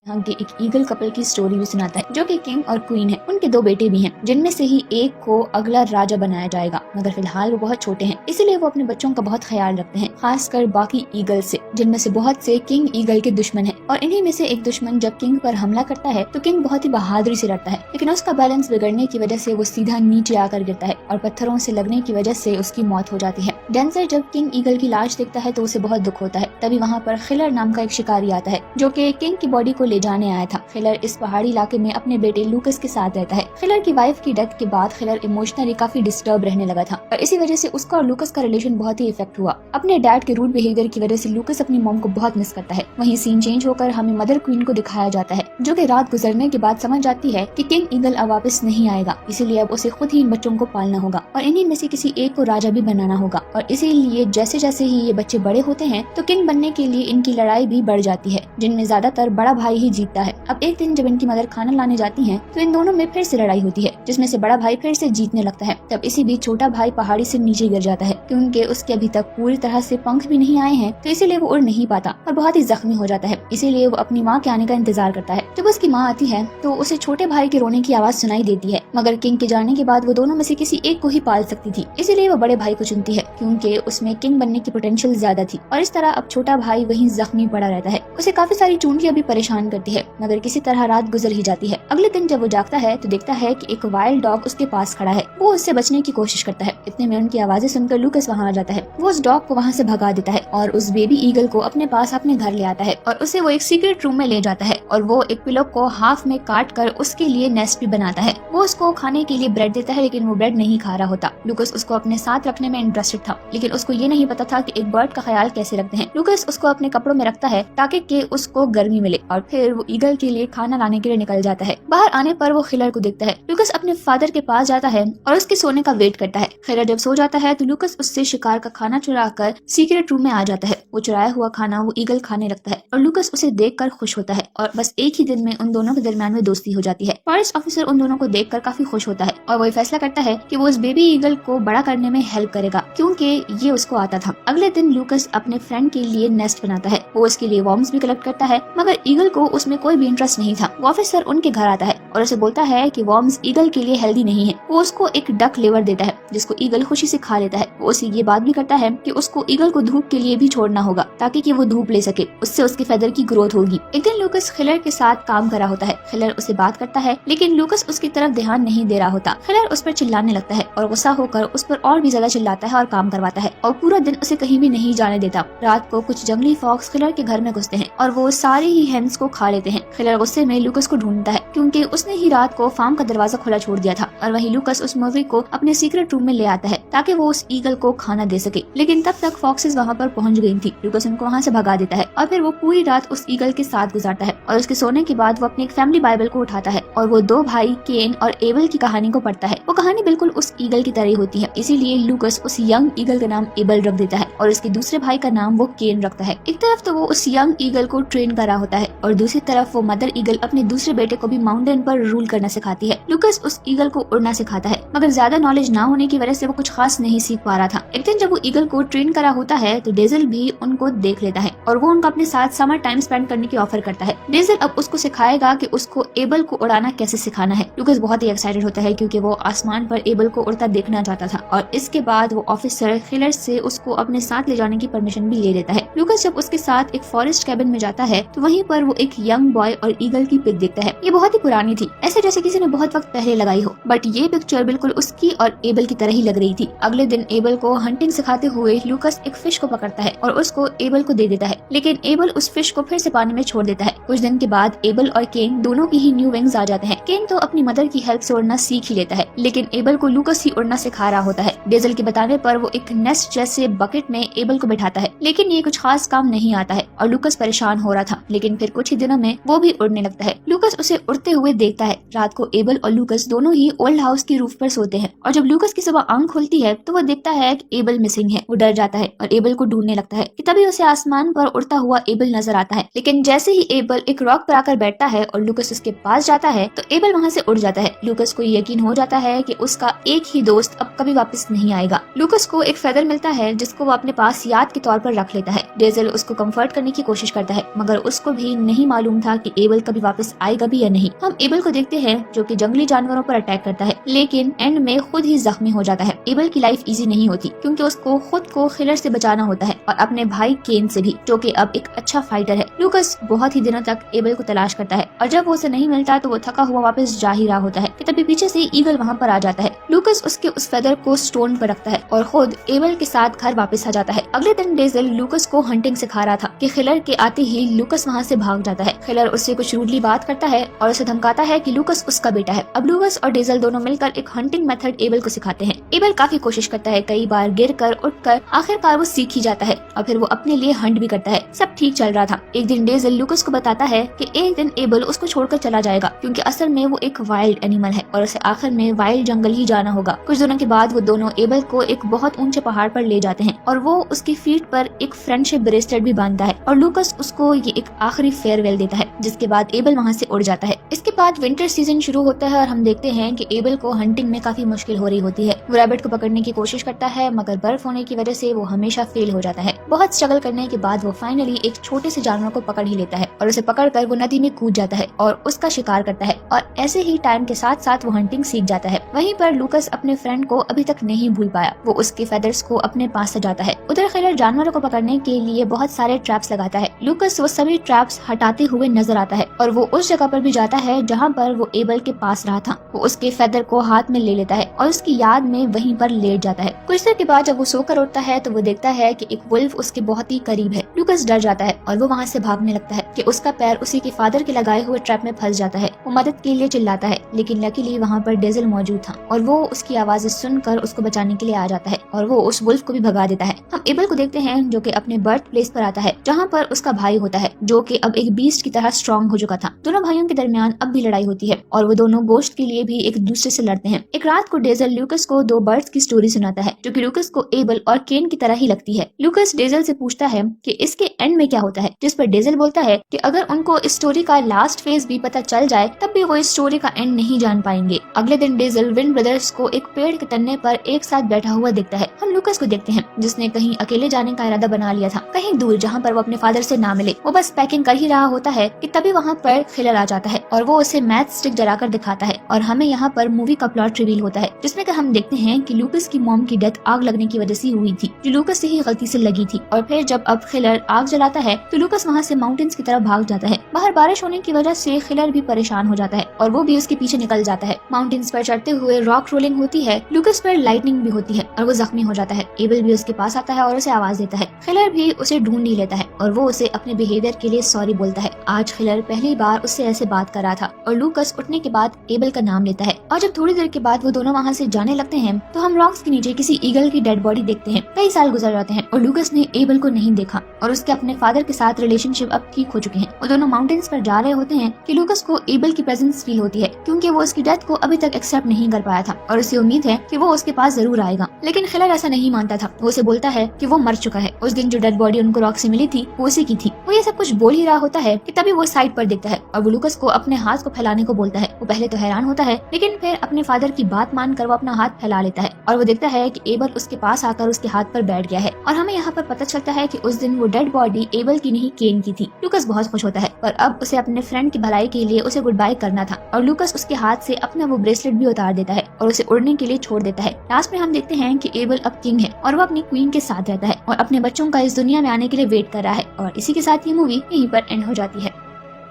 यहाँ की एक ईगल कपल की स्टोरी भी सुनाता है जो कि किंग और क्वीन है। उनके दो बेटे भी हैं जिनमें से ही एक को अगला राजा बनाया जाएगा, मगर फिलहाल वो बहुत छोटे हैं, इसीलिए वो अपने बच्चों का बहुत ख्याल रखते हैं, खासकर बाकी ईगल से, जिनमें से बहुत से किंग ईगल के दुश्मन हैं। और इन्हीं में से एक दुश्मन जब किंग पर हमला करता है तो किंग बहुत ही बहादुरी से लड़ता है, लेकिन उसका बैलेंस बिगड़ने की वजह से वो सीधा नीचे आकर गिरता है और पत्थरों से लगने की वजह से उसकी मौत हो जाती है। डेंजर जब किंग ईगल की लाश देखता है तो उसे बहुत दुख होता है। तभी वहाँ पर खिलर नाम का एक शिकारी आता है जो कि किंग की बॉडी को ले जाने आया था। खिलर इस पहाड़ी इलाके में अपने बेटे लूकस के साथ रहता है। खिलर की वाइफ की डेथ के बाद खिलर इमोशनली काफी डिस्टर्ब रहने लगा था और इसी वजह से उसका और लूकस का रिलेशन बहुत ही इफेक्ट हुआ। अपने डैड के रूड बिहेवियर की वजह से लूकस अपनी मॉम को बहुत मिस करता है। वहीं सीन चेंज होकर हमें मदर क्वीन को दिखाया जाता है जो कि रात गुजरने के बाद समझ जाती है कि किंग ईगल अब वापस नहीं आएगा, इसीलिए अब उसे खुद ही इन बच्चों को पालना होगा और इन्हीं में से किसी एक को राजा भी बनाना होगा। और इसीलिए जैसे जैसे ही ये बच्चे बड़े होते हैं तो किंग बनने के लिए इनकी लड़ाई भी बढ़ जाती है, जिनमें ज्यादातर बड़ा भाई ही जीतता है। अब एक दिन जब इनकी मदर खाना लाने जाती हैं तो इन दोनों में फिर से लड़ाई होती है, जिसमें से बड़ा भाई फिर से जीतने लगता है। तब इसी बीच छोटा भाई पहाड़ी से नीचे गिर जाता है क्योंकि उसके अभी तक पूरी तरह से पंख भी नहीं आए हैं, तो इसीलिए वो उड़ नहीं पाता और बहुत ही जख्मी हो जाता है। इसीलिए वो अपनी माँ के आने का इंतजार करता है। जब उसकी माँ आती है तो उसे छोटे भाई के रोने की आवाज सुनाई देती है, मगर किंग के जाने के बाद वो दोनों में से किसी एक को ही पाल सकती थी, इसीलिए वो बड़े भाई को चुनती है क्योंकि उसमें किंग बनने की पोटेंशियल ज्यादा थी। और इस तरह अब छोटा भाई वहीं जख्मी पड़ा रहता है। उसे काफी सारी चूंटियां भी परेशान करती है, मगर किसी तरह रात गुजर ही जाती है। अगले दिन जब वो जागता है तो देखता है कि एक वाइल्ड डॉग उसके पास खड़ा है। वो उससे बचने की कोशिश करता है। इतने में उनकी आवाजें सुनकर लूकस वहाँ आ जाता है। वो उस डॉग को वहाँ से भगा देता है और उस बेबी ईगल को अपने पास अपने घर ले आता है और उसे वो एक सीक्रेट रूम में ले जाता है और वो एक पिलो को हाफ में काट कर उसके लिए नेस्ट भी बनाता है। वो उसको खाने के लिए ब्रेड देता है, लेकिन वो ब्रेड नहीं खा रहा होता। लूकस उसको अपने साथ रखने में इंटरेस्टेड था, लेकिन उसको ये नहीं पता था कि एक बर्ड का ख्याल कैसे रखते हैं। लूकस उसको अपने कपड़ों में रखता है ताकि कि उसको गर्मी मिले और फिर वो ईगल के लिए खाना लाने के लिए निकल जाता है। बाहर आने पर वो खिलर को देखता है। लूकस अपने फादर के पास जाता है और उसके सोने का वेट करता है। खिलर जब सो जाता है तो लूकस उससे शिकार का खाना चुरा कर सीक्रेट रूम में आ जाता है। वो चुराया हुआ खाना वो ईगल खाने लगता है और लूकस उसे देखकर खुश होता है और बस एक ही दिन में उन दोनों के दरमियान में दोस्ती हो जाती है। फॉरेस्ट ऑफिसर उन दोनों को देखकर काफी खुश होता है और वो फैसला करता है कि वो उस बेबी ईगल को बड़ा करने में हेल्प करेगा क्योंकि ये उसको आता था। अगले दिन लूकस अपने फ्रेंड के लिए नेस्ट बनाता है। वो उसके लिए वॉर्म्स भी कलेक्ट करता है, मगर ईगल को उसमें कोई भी इंटरेस्ट नहीं था। वो ऑफिसर उनके घर आता है और उसे बोलता है कि वॉर्म्स ईगल के लिए हेल्दी नहीं है। वो उसको एक डक लिवर देता है जिसको ईगल खुशी से खा लेता है। वो उसे ये बात भी करता है कि उसको ईगल को धूप के लिए भी छोड़ना होगा ताकि कि वो धूप ले सके, उससे उसके फेदर की ग्रोथ होगी। एक दिन लूकस खिलर के साथ काम कर रहा होता है। खिलर उसे बात करता है, लेकिन लूकस उसकी तरफ ध्यान नहीं दे रहा होता। खिलर उस पर चिल्लाने लगता है और गुस्सा होकर उस पर और भी ज्यादा चिल्लाता है और काम करवाता है और पूरा दिन उसे कहीं भी नहीं जाने देता। रात को कुछ जंगली फॉक्स खिलर के घर में घुसते हैं और वो सारे ही हेन्स को खा लेते हैं। खिलर गुस्से में लूकस को ढूंढता है क्योंकि उसने ही रात को फार्म का दरवाजा खुला छोड़ दिया था और वहीं लूकस उस मुर्गी को अपने सीक्रेट रूम में ले आता है ताकि वो उस ईगल को खाना दे सके, लेकिन तब तक फॉक्सेस वहाँ पर पहुँच गई थी। लूकस उनको वहाँ से भगा देता है और फिर वो पूरी रात उस ईगल के साथ गुजारता है और उसके सोने के बाद वो अपनी एक फैमिली बाइबल को उठाता है और वो दो भाई केन और एबल की कहानी को पढ़ता है। वो कहानी बिल्कुल उस ईगल की तरह होती है, इसीलिए लूकस उस यंग ईगल का नाम एबल रख देता है और उसके दूसरे भाई का नाम वो केन रखता है। एक तरफ तो वो उस यंग ईगल को ट्रेन कर रहा होता है और दूसरी तरफ वो मदर ईगल अपने दूसरे बेटे को भी माउंटेन पर रूल करना सिखाती है। लूकस उस ईगल को उड़ना सिखाता है, मगर ज्यादा नॉलेज ना होने की वजह से वो कुछ खास नहीं सीख पा रहा था। एक दिन जब वो ईगल को ट्रेन करा होता है तो डेजल भी उनको देख लेता है और वो उनका अपने साथ समर टाइम स्पेंड करने की ऑफर करता है। डेजल अब उसको सिखाएगा कि उसको एबल को उड़ाना कैसे सिखाना है। लूकस बहुत ही एक्साइटेड होता है क्योंकि वो आसमान पर एबल को उड़ता देखना चाहता था और इसके बाद वो ऑफिसर खिलर से उसको अपने साथ ले जाने की परमिशन भी ले लेता है। लूकस जब उसके साथ एक फॉरेस्ट कैबिन में जाता है तो वहीं पर वो एक यंग बॉय और ईगल की पिक देखता है। ये बहुत ही पुरानी थी, ऐसे जैसे किसी ने बहुत वक्त पहले लगाई हो, बट ये पिक्चर बिल्कुल उसकी और एबल की तरह ही लग रही थी। अगले दिन एबल को हंटिंग सिखाते हुए लूकस एक फिश को पकड़ता है और उसको एबल को दे देता है, लेकिन एबल उस फिश को फिर से पानी में छोड़ देता है। कुछ दिन के बाद एबल और केन दोनों की ही न्यू विंग्स आ जाते हैं। केन तो अपनी मदर की हेल्प से उड़ना सीख ही लेता है, लेकिन एबल को लूकस ही उड़ना सिखा रहा होता है। डेजल के बताने पर वो एक नेस्ट जैसे बकेट में एबल को बिठाता है, लेकिन ये कुछ खास काम नहीं आता है और लूकस परेशान हो रहा था। लेकिन फिर कुछ ही दिनों में वो भी उड़ने लगता है। लूकस उसे उड़ते हुए देखता है। रात को एबल और लूकस दोनों ही ओल्ड हाउस की रूफ पर सोते हैं और जब लूकस की सुबह आंख खुलती है तो वो देखता है कि एबल मिसिंग है। वो डर जाता है और एबल को ढूंढने लगता है कि तभी उसे आसमान पर उड़ता हुआ एबल नजर आता है। लेकिन जैसे ही एबल एक रॉक पर आकर बैठता है और लूकस उसके पास जाता है तो एबल वहाँ से उड़ जाता है। लूकस को यकीन हो जाता है कि उसका एक ही दोस्त अब कभी वापस नहीं आएगा। लूकस को एक फेदर मिलता है जिसको वो अपने पास याद के तौर पर रख लेता है। डेजल उसको कंफर्ट करने की कोशिश करता है मगर उसको भी नहीं मालूम था कि एबल कभी वापस आएगा भी या नहीं। हम एबल को देखते हैं जो कि जंगली जानवरों पर अटैक करता है लेकिन एंड में खुद ही जख्मी हो जाता है। एबल की लाइफ इजी नहीं होती क्योंकि उसको खुद को खिलर से बचाना होता है और अपने भाई केन से भी, जो कि अब एक अच्छा फाइटर है। लूकस बहुत ही दिनों तक एबल को तलाश करता है और जब वो उसे नहीं मिलता तो वो थका हुआ वापस जा ही रहा होता है कि तभी पीछे से ईगल वहाँ पर आ जाता है। लूकस उसके उस फेदर को स्टोन पर रखता है और खुद एबल के साथ घर वापस आ जाता है। अगले दिन डेजल लूकस को हंटिंग सिखा रहा था कि खिलर के आते ही लूकस वहाँ से भाग जाता है। खिलर उससे कुछ रूडली बात करता है और उसे धमकाता है कि लूकस उसका बेटा है। अब लूकस और डेजल दोनों मिलकर एक हंटिंग मेथड एबल को सिखाते हैं। एबल काफी कोशिश करता है, कई बार गिर कर उठ कर आखिरकार वो सीख ही जाता है और फिर वो अपने लिए हंट भी करता है। सब ठीक चल रहा था। एक दिन डेजल लूकस को बताता है कि एक दिन एबल उसको छोड़कर चला जाएगा क्योंकि असल में वो एक वाइल्ड एनिमल है और उसे आखिर में वाइल्ड जंगल ही जाना होगा। कुछ दिनों के बाद वो दोनों एबल को एक बहुत ऊंचे पहाड़ पर ले जाते हैं और वो उसकी फीट पर एक फ्रेंडशिप ब्रेसलेट भी बांधता है और लूकस उसको ये एक आखिरी फेयरवेल देता है जिसके बाद एबल वहाँ से उड़ जाता है। इसके बाद विंटर सीजन शुरू होता है और हम देखते हैं कि एबल को हंटिंग में काफी मुश्किल हो रही होती है। वो रैबिट को पकड़ने की कोशिश करता है मगर बर्फ होने की वजह से वो हमेशा फेल हो जाता है। बहुत स्ट्रगल करने के बाद वो फाइनली एक छोटे से जानवर को पकड़ ही लेता है और उसे पकड़कर वो नदी में कूद जाता है और उसका शिकार करता है और ऐसे ही टाइम के साथ साथ वो हंटिंग सीख जाता है। वहीं पर लूकस अपने फ्रेंड को अभी तक नहीं भूल पाया। वो उसके फेदर्स को अपने पास सजाता है। उधर खिलर जानवरों को पकड़ने के लिए बहुत सारे ट्रैप्स लगाता है। लूकस वो सभी ट्रैप्स हटाते हुए नजर आता है और वो उस जगह पर भी जाता है जहाँ पर वो एबल के पास रहा था। वो उसके फेदर को हाथ में ले लेता है और उसकी याद में वहीं पर लेट जाता है। कुछ देर के बाद जब वो सोकर उठता है तो वो देखता है कि एक वुल्फ उसके बहुत ही करीब है। लूकस डर जाता है और वो वहाँ से भागने लगता है कि उसका पैर उसी के फादर के लगाए हुए ट्रैप में फंस जाता है। वो मदद के लिए चिल्लाता है लेकिन लकीली वहाँ पर डेजल मौजूद था और वो उसकी आवाज़ें सुनकर उसको बचाने के लिए आ जाता है और वो उस वुल्फ को भी भगा देता है। हम एबल को देखते हैं जो कि अपने बर्थ प्लेस पर आता है जहाँ पर उसका भाई होता है जो कि अब एक बीस्ट की तरह स्ट्रॉन्ग हो चुका था। दोनों भाइयों के दरमियान अब भी लड़ाई होती है और वो दोनों गोश्त के लिए भी एक दूसरे से लड़ते हैं। एक रात को डेजल लूकस को दो बर्ड्स की स्टोरी सुनाता है जो कि लूकस को एबल और केन की तरह ही लगती है। लूकस डेजल से पूछता है कि इसके एंड में क्या होता है, जिस पर डेजल बोलता है कि अगर उनको इस स्टोरी का लास्ट फेज भी पता चल जाए तब भी वो इस स्टोरी का एंड नहीं जान पाएंगे। अगले दिन डेजल विंड ब्रदर्स को एक पेड़ के तन्ने पर एक साथ बैठा हुआ दिखता है। हम लूकस को देखते हैं जिसने कहीं अकेले जाने का इरादा बना लिया था, कहीं दूर जहाँ पर वो अपने फादर से ना मिले। वो बस पैकिंग कर ही रहा होता है कि तभी वहाँ पर खिलर आ जाता है और वो उसे मैथ स्टिक जलाकर दिखाता है और हमें यहाँ पर मूवी का प्लॉट रिवील होता है जिसमें कि हम देखते हैं कि लूकस की मॉम की डेथ आग लगने की वजह से हुई थी जो लूकस से ही गलती से लगी थी। और फिर जब अब खिलर आग जलाता है तो लूकस वहाँ से माउंटेन्स की तरफ भाग जाता है। बाहर बारिश होने की वजह से खिलर भी परेशान हो जाता है और वो भी उसके पीछे निकल जाता है। माउंटेन्स पर चढ़ते हुए रॉक रोलिंग होती है, लूकस पर लाइटनिंग भी होती है और वो जख्मी हो जाता है। एबल भी उसके पास आता है और उसे आवाज देता है। खिलर भी उसे ढूंढ ही लेता है और वो उसे अपने बिहेवियर के लिए सॉरी बोलता है। आज खिलर पहली बार उससे ऐसे बात कर रहा था और लूकस उठने के बाद एबल का नाम लेता है। और जब थोड़ी देर के बाद वो दोनों वहाँ से जाने लगते हैं तो हम रॉक्स के नीचे किसी ईगल की डेड बॉडी देखते हैं। कई साल गुजर जाते हैं और लूकस ने एबल को नहीं देखा और उसके अपने फादर के साथ रिलेशनशिप अब ठीक हो चुके हैं। वो दोनों माउंटेन्स पर जा रहे होते हैं कि लूकस को एबल की प्रेजेंस फील होती है क्योंकि वो उसकी डेथ को अभी तक एक्सेप्ट नहीं कर पाया था और उसे उम्मीद है कि वो उसके पास जरूर आएगा। लेकिन खिलर ऐसा नहीं मानता था। वो उसे बोलता है कि वो मर चुका है। उस दिन जो डेड बॉडी उनको रॉक से मिली थी वो उसी की थी। वो ये सब कुछ बोल ही रहा होता है कि तभी वो साइड पर देखता है और वो लूकस को अपने हाथ को फैलाने को बोलता है। वो पहले तो हैरान होता है लेकिन फिर अपने फादर की बात मानकर वो अपना हाथ फैला लेता है और वो देखता है कि एबल उसके पास आकर उसके हाथ पर बैठ गया है। और हमें यहाँ पर पता चलता है कि उस दिन वो डेड बॉडी एबल की नहीं केन की थी। लूकस बहुत खुश होता है पर अब उसे अपने फ्रेंड की भलाई के लिए उसे गुड बाय करना था और लूकस उसके हाथ से अपना वो ब्रेसलेट भी उतार देता है और उसे उड़ने के लिए छोड़ देता है। लास्ट में हम देखते हैं कि एबल अब किंग है और वो अपनी क्वीन के साथ रहता है और अपने बच्चों का इस दुनिया में आने के लिए वेट कर रहा है। और इसी के साथ ये मूवी यहीं पर एंड हो जाती है।